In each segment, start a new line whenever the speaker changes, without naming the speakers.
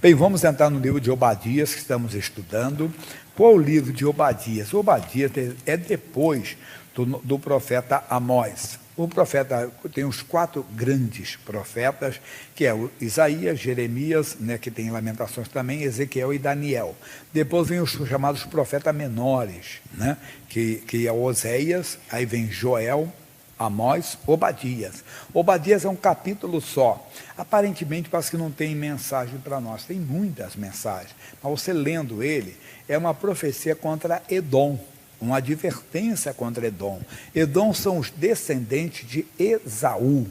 Bem, vamos entrar no livro de Obadias, que estamos estudando. Qual o livro de Obadias? Obadias é depois do profeta Amós. O profeta tem os 4 grandes profetas, que é o Isaías, Jeremias, né, que tem Lamentações também, Ezequiel e Daniel. Depois vem os chamados profetas menores, né, que é Oséias, aí vem Joel, Amós, Obadias. Obadias é um capítulo só. Aparentemente parece que não tem mensagem para nós. Tem muitas mensagens. Mas você lendo ele, é uma profecia contra Edom, uma advertência contra Edom. Edom são os descendentes de Esaú.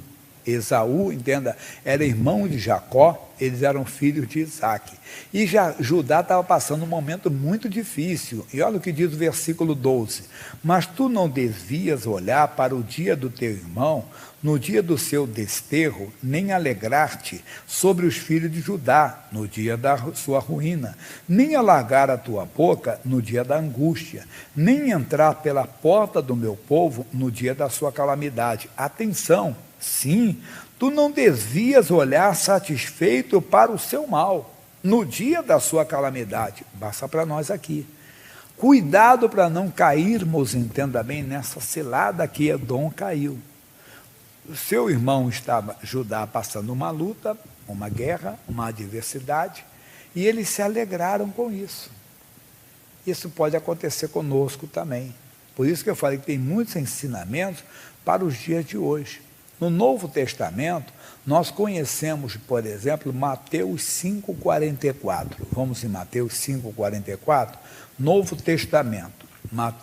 Esaú, entenda, era irmão de Jacó, eles eram filhos de Isaac. E Judá estava passando um momento muito difícil. E olha o que diz o versículo 12. Mas tu não devias olhar para o dia do teu irmão, no dia do seu desterro, nem alegrar-te sobre os filhos de Judá, no dia da sua ruína, nem alargar a tua boca no dia da angústia, nem entrar pela porta do meu povo no dia da sua calamidade. Atenção! Sim, tu não devias olhar satisfeito para o seu mal, no dia da sua calamidade. Basta para nós aqui. Cuidado para não cairmos, entenda bem, nessa cilada que Edom caiu. O seu irmão estava, Judá, passando uma luta, uma guerra, uma adversidade, e eles se alegraram com isso. Isso pode acontecer conosco também. Por isso que eu falei que tem muitos ensinamentos para os dias de hoje. No Novo Testamento, nós conhecemos, por exemplo, Mateus 5,44. Vamos em Mateus 5,44, Novo Testamento.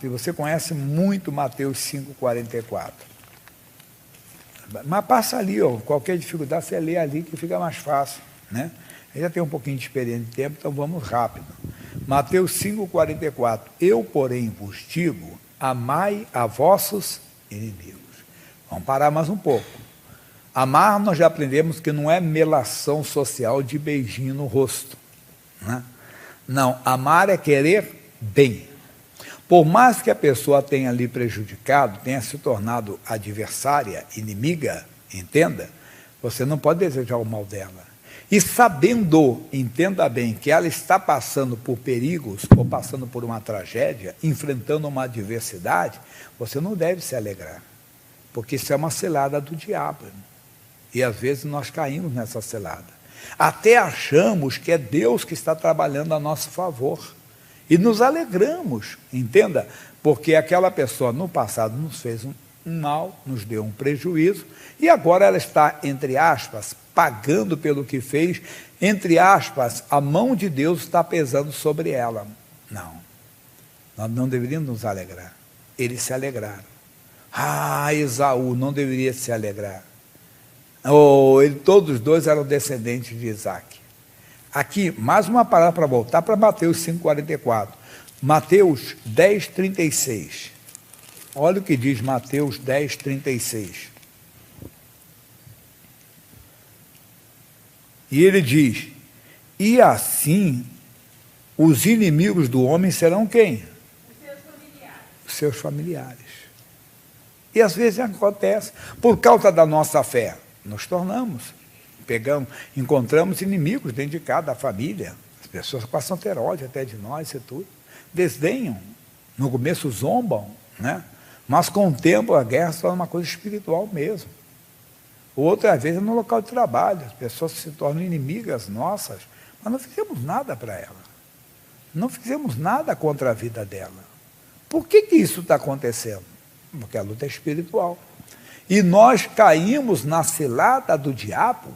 Você conhece muito Mateus 5,44. Mas passa ali, ó, qualquer dificuldade, você lê ali que fica mais fácil, né? Eu já tenho um pouquinho de experiência de tempo, então vamos rápido. Mateus 5,44. Eu, porém, vos digo, amai a vossos inimigos. Vamos parar mais um pouco. Amar, nós já aprendemos que não é melação social de beijinho no rosto, né? Não, amar é querer bem. Por mais que a pessoa tenha ali prejudicado, tenha se tornado adversária, inimiga, entenda, você não pode desejar o mal dela. E sabendo, entenda bem, que ela está passando por perigos, ou passando por uma tragédia, enfrentando uma adversidade, você não deve se alegrar. Porque isso é uma cilada do diabo. E às vezes nós caímos nessa cilada. Até achamos que é Deus que está trabalhando a nosso favor. E nos alegramos, entenda? Porque aquela pessoa no passado nos fez um mal, nos deu um prejuízo, e agora ela está, entre aspas, pagando pelo que fez, entre aspas, a mão de Deus está pesando sobre ela. Não, nós não deveríamos nos alegrar. Eles se alegraram. Ah, Esaú não deveria se alegrar. Todos os dois eram descendentes de Isaac. Aqui, mais uma palavra para voltar para Mateus 5,44. Mateus 10,36. Olha o que diz Mateus 10,36. E ele diz, e assim os inimigos do homem serão quem? Os seus familiares. Os seus familiares. E às vezes acontece, por causa da nossa fé, nos tornamos, encontramos inimigos dentro de cada família, as pessoas passam a ter ódio até de nós e tudo, desdenham, no começo zombam, né? Mas com o tempo a guerra se torna uma coisa espiritual mesmo. Outra vez é no local de trabalho, as pessoas se tornam inimigas nossas, mas não fizemos nada para ela, não fizemos nada contra a vida dela. Por que isso está acontecendo? Porque a luta é espiritual. E nós caímos na cilada do diabo,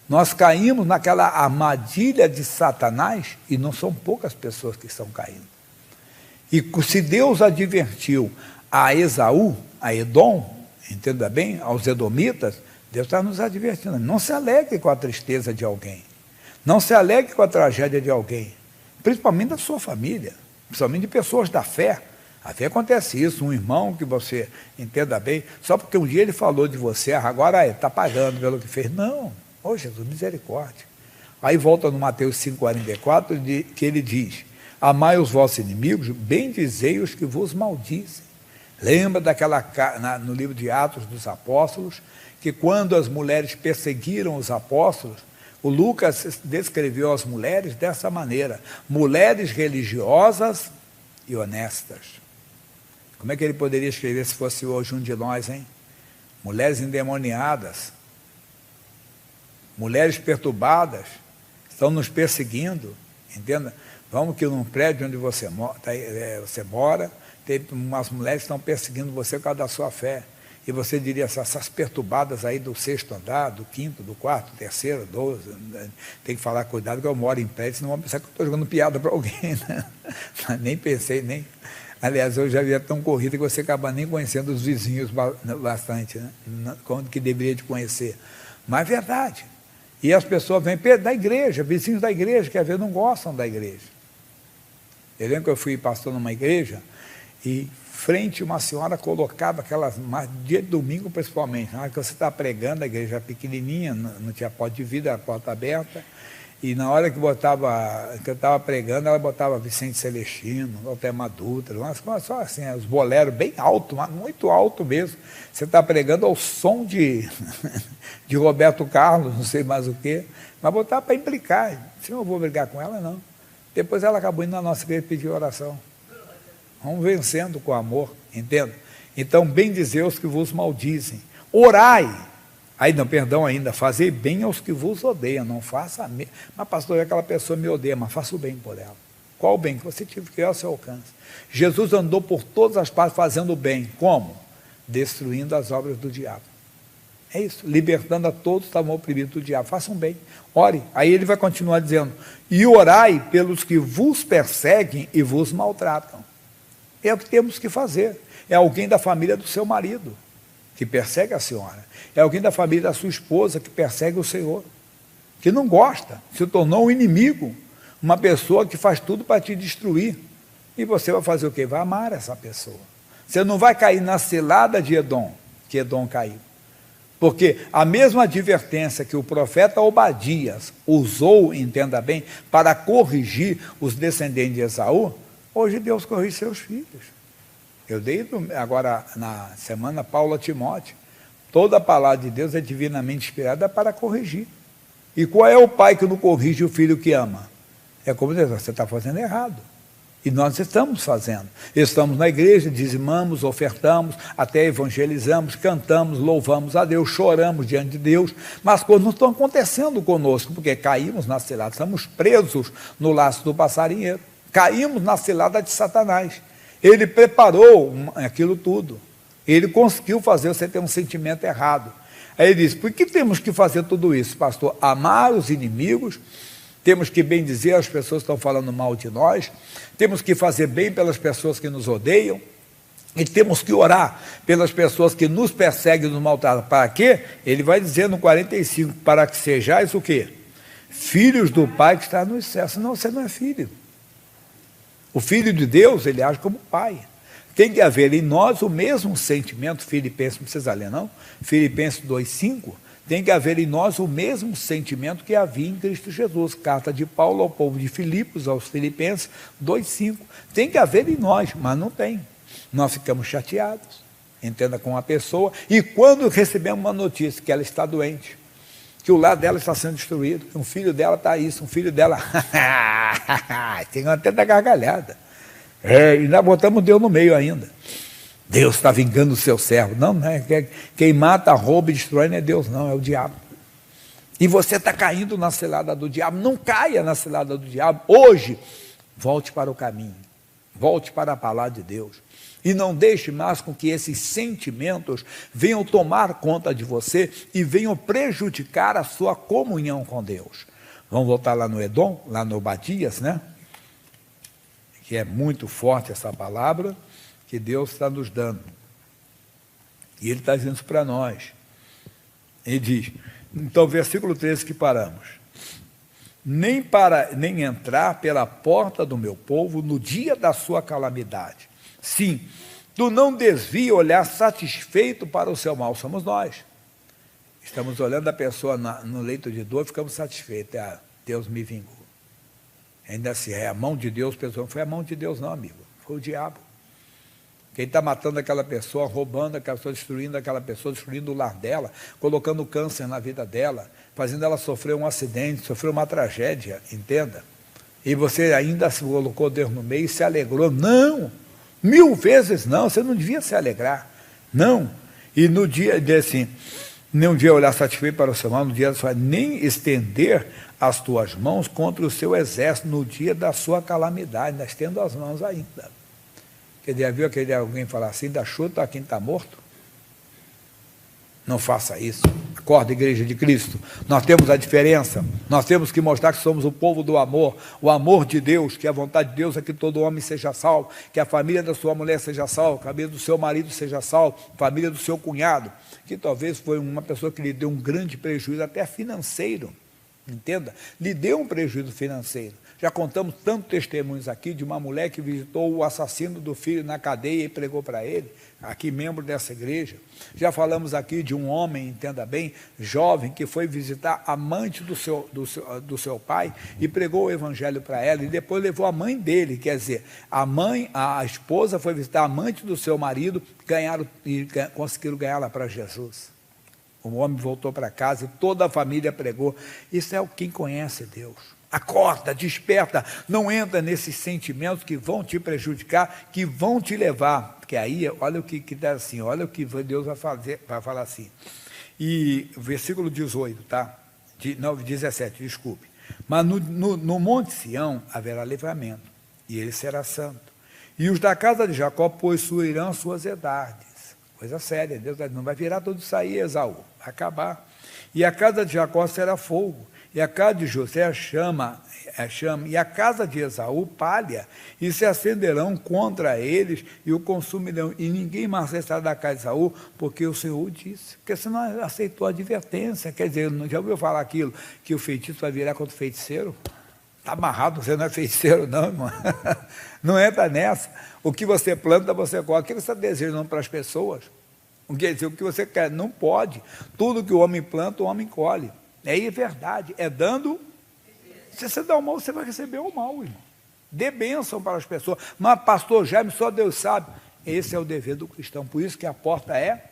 nós caímos naquela armadilha de Satanás, e não são poucas pessoas que estão caindo. E se Deus advertiu a Esaú, a Edom, entenda bem, aos edomitas, Deus está nos advertindo. Não se alegre com a tristeza de alguém, não se alegre com a tragédia de alguém, principalmente da sua família, principalmente de pessoas da fé. Até acontece isso, um irmão que você entenda bem, só porque um dia ele falou de você, agora está pagando pelo que fez. Não, Jesus, misericórdia. Aí volta no Mateus 5,44, que ele diz, amai os vossos inimigos, bendizei os que vos maldizem. Lembra no livro de Atos dos Apóstolos, que quando as mulheres perseguiram os apóstolos, O Lucas descreveu as mulheres dessa maneira: mulheres religiosas e honestas. Como é que ele poderia escrever se fosse hoje um de nós, hein? Mulheres endemoniadas, mulheres perturbadas, estão nos perseguindo, entenda? Vamos que num prédio onde você mora, tem umas mulheres que estão perseguindo você por causa da sua fé. E você diria, essas perturbadas aí do 6º andar, do 5º, do 4º, 3º, 12, tem que falar, cuidado que eu moro em prédio, senão vão pensar que eu estou jogando piada para alguém, né? Mas nem pensei, nem... Aliás, eu já vi tão corrida que você acaba nem conhecendo os vizinhos bastante, né? Quando que deveria de conhecer. Mas é verdade. E as pessoas vêm da igreja, vizinhos da igreja, que às vezes não gostam da igreja. Eu lembro que eu fui pastor numa igreja e frente uma senhora colocava aquelas, dia de domingo principalmente, na hora que você está pregando, a igreja pequenininha, não tinha porta de vidro, era porta aberta, e na hora que eu estava pregando, ela botava Vicente Celestino, Altemar Dutra, só assim, os boleros bem alto, muito alto mesmo. Você está pregando ao som de Roberto Carlos, não sei mais o quê, mas botava para implicar. Se eu vou brigar com ela, não. Depois ela acabou indo na nossa igreja pedir oração. Vamos vencendo com amor, entende? Então, bendizer os que vos maldizem. Orai. Aí, não, perdão ainda, fazer bem aos que vos odeiam. Não faça... Mas, pastor, aquela pessoa me odeia, mas faça o bem por ela. Qual o bem que você tiver ao seu alcance? Jesus andou por todas as partes fazendo o bem. Como? Destruindo as obras do diabo. É isso, libertando a todos que estavam oprimidos do diabo. Façam bem, ore. Aí ele vai continuar dizendo, e orai pelos que vos perseguem e vos maltratam. É o que temos que fazer. É alguém da família do seu marido que persegue a senhora. É alguém da família da sua esposa que persegue o Senhor, que não gosta, se tornou um inimigo, uma pessoa que faz tudo para te destruir. E você vai fazer o quê? Vai amar essa pessoa. Você não vai cair na cilada de Edom, que Edom caiu. Porque a mesma advertência que o profeta Obadias usou, entenda bem, para corrigir os descendentes de Esaú, hoje Deus corrige seus filhos. Eu dei agora na semana Paulo a Timóteo. Toda a palavra de Deus é divinamente inspirada para corrigir. E qual é o pai que não corrige o filho que ama? É como dizer, você está fazendo errado. E nós estamos fazendo. Estamos na igreja, dizimamos, ofertamos, até evangelizamos, cantamos, louvamos a Deus, choramos diante de Deus, mas coisas não estão acontecendo conosco, porque caímos na cilada, estamos presos no laço do passarinheiro. Caímos na cilada de Satanás. Ele preparou aquilo tudo. Ele conseguiu fazer você ter um sentimento errado. Aí ele diz, por que temos que fazer tudo isso, pastor? Amar os inimigos, temos que bem dizer às pessoas que estão falando mal de nós, temos que fazer bem pelas pessoas que nos odeiam, e temos que orar pelas pessoas que nos perseguem e nos maltratam. Para quê? Ele vai dizer no 45, para que sejais o quê? Filhos do Pai que está nos céus. Senão você não é filho. O Filho de Deus, ele age como Pai. Tem que haver em nós o mesmo sentimento, Filipenses, não precisa ler não, Filipenses 2,5, tem que haver em nós o mesmo sentimento que havia em Cristo Jesus. Carta de Paulo ao povo de Filipos, aos Filipenses 2,5. Tem que haver em nós, mas não tem. Nós ficamos chateados, entenda, com a pessoa, e quando recebemos uma notícia que ela está doente, que o lar dela está sendo destruído, que um filho dela está isso, um filho dela... tem até da gargalhada. E nós botamos Deus no meio ainda. Deus está vingando o seu servo. Não, não é. Quem mata, rouba e destrói não é Deus, não, é o diabo. E você está caindo na cilada do diabo. Não caia na cilada do diabo. Hoje, volte para o caminho. Volte para a palavra de Deus. E não deixe mais com que esses sentimentos venham tomar conta de você e venham prejudicar a sua comunhão com Deus. Vamos voltar lá no Edom, lá no Obadias, né? Que é muito forte essa palavra que Deus está nos dando. E Ele está dizendo isso para nós. Ele diz, então, versículo 13 que paramos. Nem entrar pela porta do meu povo no dia da sua calamidade. Sim, tu não desvia olhar satisfeito para o seu mal. Somos nós. Estamos olhando a pessoa no leito de dor, ficamos satisfeitos. Deus me vingou. Ainda assim, é a mão de Deus, pessoal. Não foi a mão de Deus não, amigo. Foi o diabo. Quem está matando aquela pessoa, roubando aquela pessoa, destruindo o lar dela, colocando câncer na vida dela, fazendo ela sofrer um acidente, sofrer uma tragédia, entenda? E você ainda se colocou Deus no meio e se alegrou. Não! 1000 vezes não, você não devia se alegrar. Não! E no dia assim, nem um dia olhar satisfeito para o seu mal, no dia da sua, nem estender as tuas mãos contra o seu exército no dia da sua calamidade, ainda estendo as mãos ainda. Quer dizer, viu aquele alguém falar assim, dá chuta a quem está morto? Não faça isso. Acorda, igreja de Cristo. Nós temos a diferença. Nós temos que mostrar que somos o povo do amor. O amor de Deus, que a vontade de Deus é que todo homem seja salvo, que a família da sua mulher seja salva, que a família do seu marido seja salvo, a família do seu cunhado, que talvez foi uma pessoa que lhe deu um grande prejuízo, até financeiro. Entenda? Lhe deu um prejuízo financeiro. Já contamos tantos testemunhos aqui de uma mulher que visitou o assassino do filho na cadeia e pregou para ele, aqui membro dessa igreja. Já falamos aqui de um homem, entenda bem, jovem, que foi visitar a amante do seu pai e pregou o evangelho para ela, e depois levou a mãe dele, quer dizer, a esposa foi visitar a amante do seu marido, conseguiram ganhá-la para Jesus. O homem voltou para casa e toda a família pregou. Isso é quem conhece Deus. Acorda, desperta, não entra nesses sentimentos que vão te prejudicar, que vão te levar, porque aí, olha o que está assim, olha o que Deus vai falar assim. E versículo 18, tá? 17, desculpe. Mas no Monte Sião haverá livramento, e ele será santo. E os da casa de Jacó possuirão suas herdades. Coisa séria, Deus não vai virar tudo isso aí, Esaú, vai acabar. E a casa de Jacó será fogo, e a casa de José a chama, e a casa de Esaú palha, e se acenderão contra eles e o consumirão, e ninguém mais restará da casa de Esaú, porque o Senhor disse, porque você não aceitou a advertência, quer dizer, já ouviu falar aquilo, que o feitiço vai virar contra o feiticeiro? Está amarrado, você não é feiticeiro não, irmão. Não entra nessa. O que você planta, você colhe. O que você está desejando para as pessoas? Quer dizer, o que você quer, não pode. Tudo que o homem planta, o homem colhe. É verdade, é dando. Se você dá o mal, você vai receber o mal, irmão. Dê bênção para as pessoas. Mas, pastor Jaime, só Deus sabe. Esse é o dever do cristão. Por isso que a porta é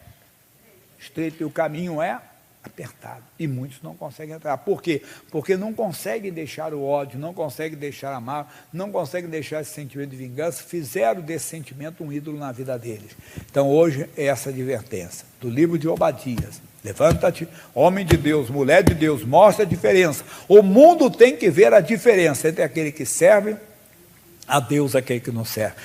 estreita e o caminho é apertado. E muitos não conseguem entrar. Por quê? Porque não conseguem deixar o ódio, não conseguem deixar a mágoa, não conseguem deixar esse sentimento de vingança, fizeram desse sentimento um ídolo na vida deles. Então, hoje, é essa advertência do livro de Obadias. Levanta-te, homem de Deus, mulher de Deus, mostra a diferença. O mundo tem que ver a diferença entre aquele que serve a Deus e aquele que não serve.